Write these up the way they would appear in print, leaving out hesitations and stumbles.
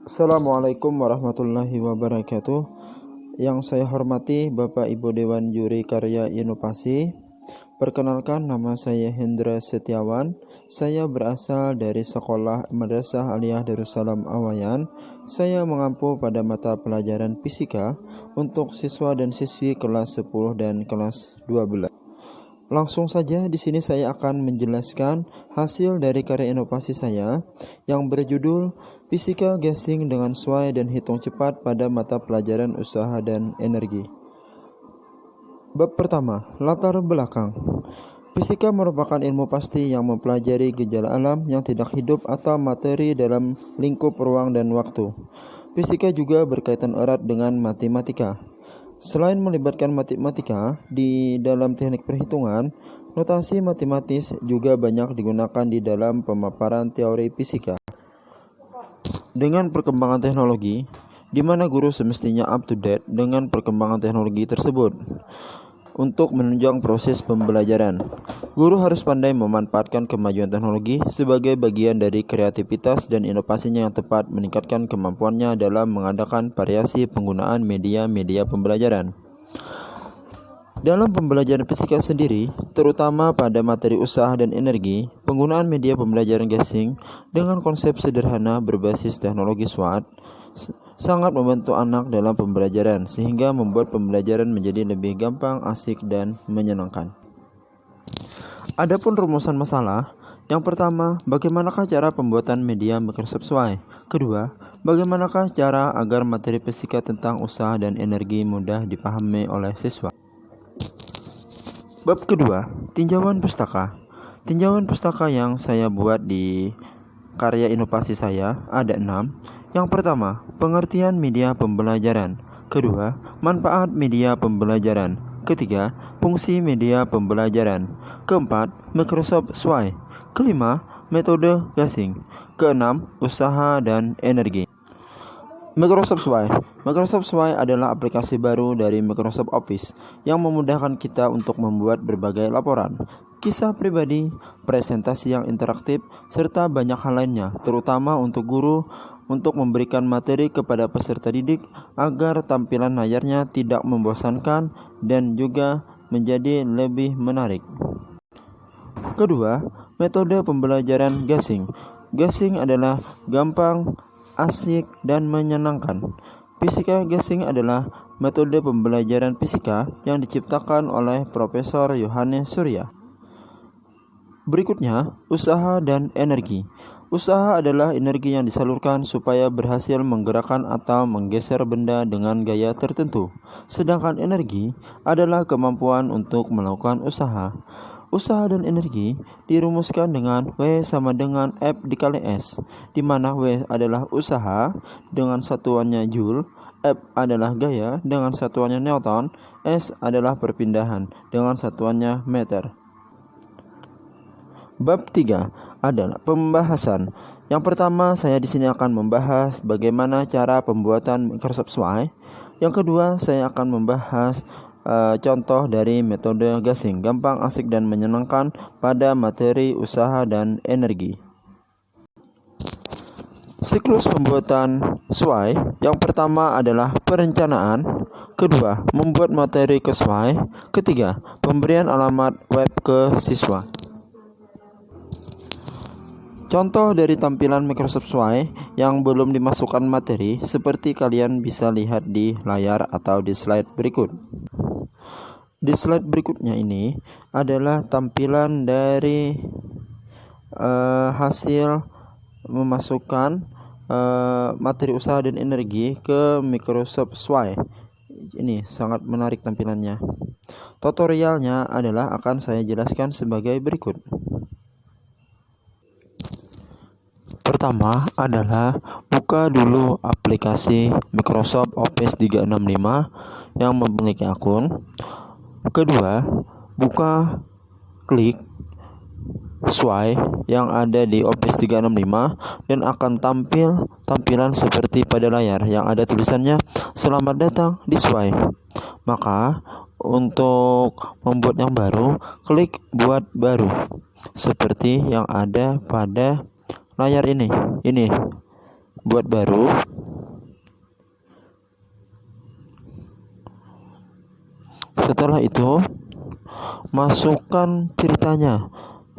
Assalamualaikum warahmatullahi wabarakatuh. Yang saya hormati Bapak Ibu Dewan Juri Karya Inovasi. Perkenalkan, nama saya Hendra Setiawan. Saya berasal dari Sekolah Madrasah Aliyah Darussalam Awayan. Saya mengampu pada mata pelajaran fisika untuk siswa dan siswi kelas 10 dan kelas 12. Langsung saja di sini saya akan menjelaskan hasil dari karya inovasi saya yang berjudul Fisika Gasing dengan Swai dan Hitung Cepat pada mata pelajaran Usaha dan Energi. Bab pertama, latar belakang. Fisika merupakan ilmu pasti yang mempelajari gejala alam yang tidak hidup atau materi dalam lingkup ruang dan waktu. Fisika juga berkaitan erat dengan matematika. Selain melibatkan matematika di dalam teknik perhitungan, notasi matematis juga banyak digunakan di dalam pemaparan teori fisika. Dengan perkembangan teknologi, di mana guru semestinya up to date dengan perkembangan teknologi tersebut. Untuk menunjang proses pembelajaran, guru harus pandai memanfaatkan kemajuan teknologi sebagai bagian dari kreativitas dan inovasinya yang tepat, meningkatkan kemampuannya dalam mengadakan variasi penggunaan media-media pembelajaran. Dalam pembelajaran fisika sendiri, terutama pada materi usaha dan energi, penggunaan media pembelajaran gasing dengan konsep sederhana berbasis teknologi SWOT sangat membantu anak dalam pembelajaran, sehingga membuat pembelajaran menjadi lebih gampang, asik, dan menyenangkan. Adapun rumusan masalah, yang pertama, bagaimanakah cara pembuatan media Microsoft SWOT? Kedua, bagaimanakah cara agar materi fisika tentang usaha dan energi mudah dipahami oleh siswa? Bab kedua, tinjauan pustaka. Tinjauan pustaka yang saya buat di karya inovasi saya ada 6. Yang pertama, pengertian media pembelajaran. Kedua, manfaat media pembelajaran. Ketiga, fungsi media pembelajaran. Keempat, Microsoft SWOT. Kelima, metode gasing. Keenam, usaha dan energi. Microsoft SWOT. Microsoft SWOT adalah aplikasi baru dari Microsoft Office yang memudahkan kita untuk membuat berbagai laporan, kisah pribadi, presentasi yang interaktif, serta banyak hal lainnya, terutama untuk guru, untuk memberikan materi kepada peserta didik agar tampilan layarnya tidak membosankan dan juga menjadi lebih menarik. Kedua, metode pembelajaran gasing. Gasing adalah gampang, asik, dan menyenangkan. Fisika gasing adalah metode pembelajaran fisika yang diciptakan oleh Profesor Yohanes Surya. Berikutnya, usaha dan energi. Usaha adalah energi yang disalurkan supaya berhasil menggerakkan atau menggeser benda dengan gaya tertentu. Sedangkan energi adalah kemampuan untuk melakukan usaha. Usaha dan energi dirumuskan dengan W sama dengan F dikali S, di mana W adalah usaha dengan satuannya Joule, F adalah gaya dengan satuannya Newton, S adalah perpindahan dengan satuannya meter. Bab 3 adalah pembahasan. Yang pertama, saya di sini akan membahas bagaimana cara pembuatan Microsoft SWOT. Yang kedua, saya akan membahas contoh dari metode gasing, gampang, asik, dan menyenangkan pada materi usaha dan energi. Siklus pembuatan SWOT. Yang pertama adalah perencanaan. Kedua, membuat materi ke SWOT. Ketiga, pemberian alamat web ke siswa. Contoh dari tampilan Microsoft SWOT yang belum dimasukkan materi seperti kalian bisa lihat di layar atau di slide berikut. Di slide berikutnya ini adalah tampilan dari hasil memasukkan materi usaha dan energi ke Microsoft SWOT. Ini sangat menarik tampilannya. Tutorialnya adalah akan saya jelaskan sebagai berikut. Pertama adalah buka dulu aplikasi Microsoft Office 365 yang memiliki akun. Kedua, klik SWOT yang ada di Office 365 dan akan tampilan seperti pada layar yang ada tulisannya "Selamat datang di SWOT". Maka untuk membuat yang baru, klik buat baru seperti yang ada pada layar ini buat baru, setelah itu masukkan ceritanya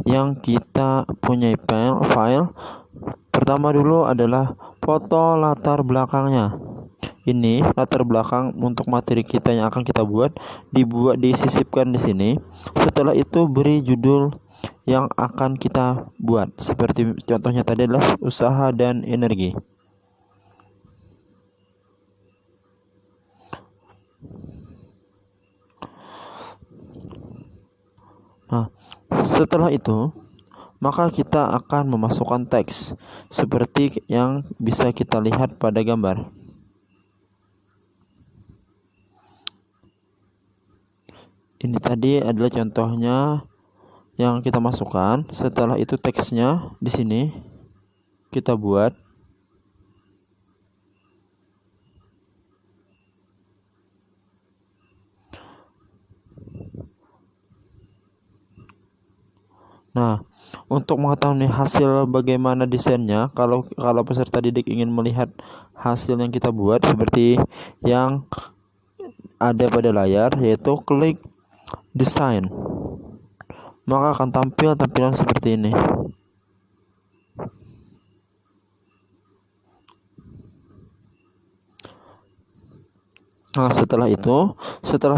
yang kita punya file. Pertama dulu adalah foto latar belakangnya. Ini latar belakang untuk materi kita yang akan kita disisipkan di sini. Setelah itu beri judul yang akan kita buat. Seperti contohnya tadi adalah usaha dan energi. Nah, setelah itu maka kita akan memasukkan teks seperti yang bisa kita lihat pada gambar. Ini tadi adalah contohnya yang kita masukkan. Setelah itu teksnya di sini kita buat. Nah, untuk mengetahui hasil bagaimana desainnya, kalau peserta didik ingin melihat hasil yang kita buat seperti yang ada pada layar, yaitu klik desain, maka akan tampil tampilan seperti ini. Nah, setelah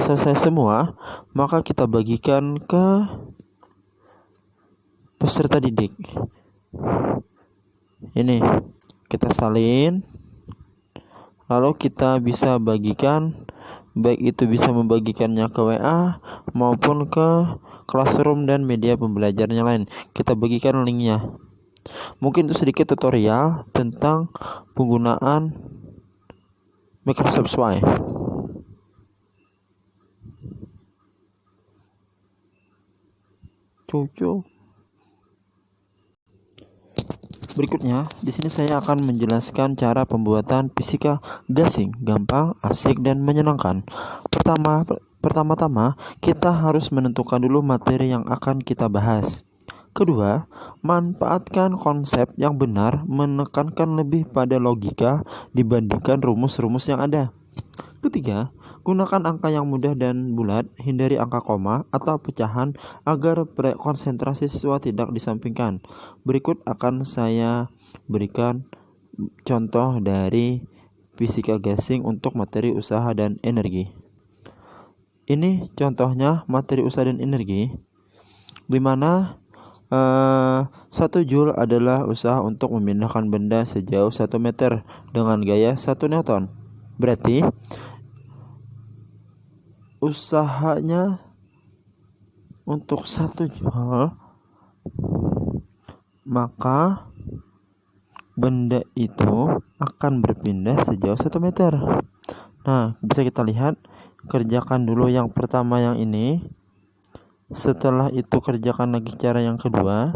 selesai semua, maka kita bagikan ke peserta didik. Ini kita salin, lalu kita bisa bagikan, baik itu bisa membagikannya ke WA maupun ke Classroom dan media pembelajarnya lain. Kita bagikan linknya. Mungkin itu sedikit tutorial tentang penggunaan Microsoft Word. Berikutnya, di sini saya akan menjelaskan cara pembuatan fisika gasing, gampang, asik, dan menyenangkan. Pertama-tama, kita harus menentukan dulu materi yang akan kita bahas. Kedua, manfaatkan konsep yang benar, menekankan lebih pada logika dibandingkan rumus-rumus yang ada. Ketiga, gunakan angka yang mudah dan bulat, hindari angka koma atau pecahan agar konsentrasi siswa tidak disampingkan. Berikut akan saya berikan contoh dari fisika gasing untuk materi usaha dan energi. Ini contohnya materi usaha dan energi, di mana 1 Joule adalah usaha untuk memindahkan benda sejauh 1 meter dengan gaya 1 Newton. Berarti usahanya untuk 1 Joule, maka benda itu akan berpindah sejauh 1 meter. Nah, bisa kita lihat, kerjakan dulu yang pertama yang ini. Setelah itu kerjakan lagi cara yang kedua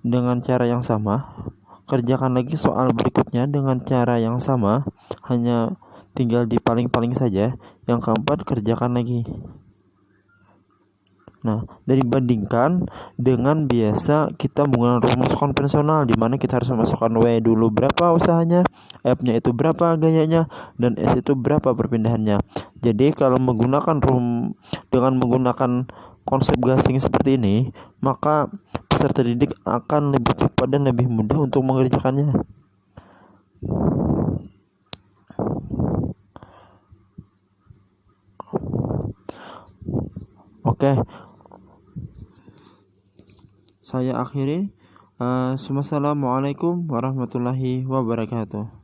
dengan cara yang sama. Kerjakan lagi soal berikutnya dengan cara yang sama, hanya tinggal dipaling-paling saja. Yang keempat, kerjakan lagi. Nah, dibandingkan dengan biasa kita menggunakan rumus konvensional, di mana kita harus memasukkan W dulu berapa usahanya, F-nya itu berapa gayanya, dan S itu berapa perpindahannya. Jadi kalau dengan menggunakan konsep gasing seperti ini, maka peserta didik akan lebih cepat dan lebih mudah untuk mengerjakannya. Oke, saya akhiri. Wassalamualaikum warahmatullahi wabarakatuh.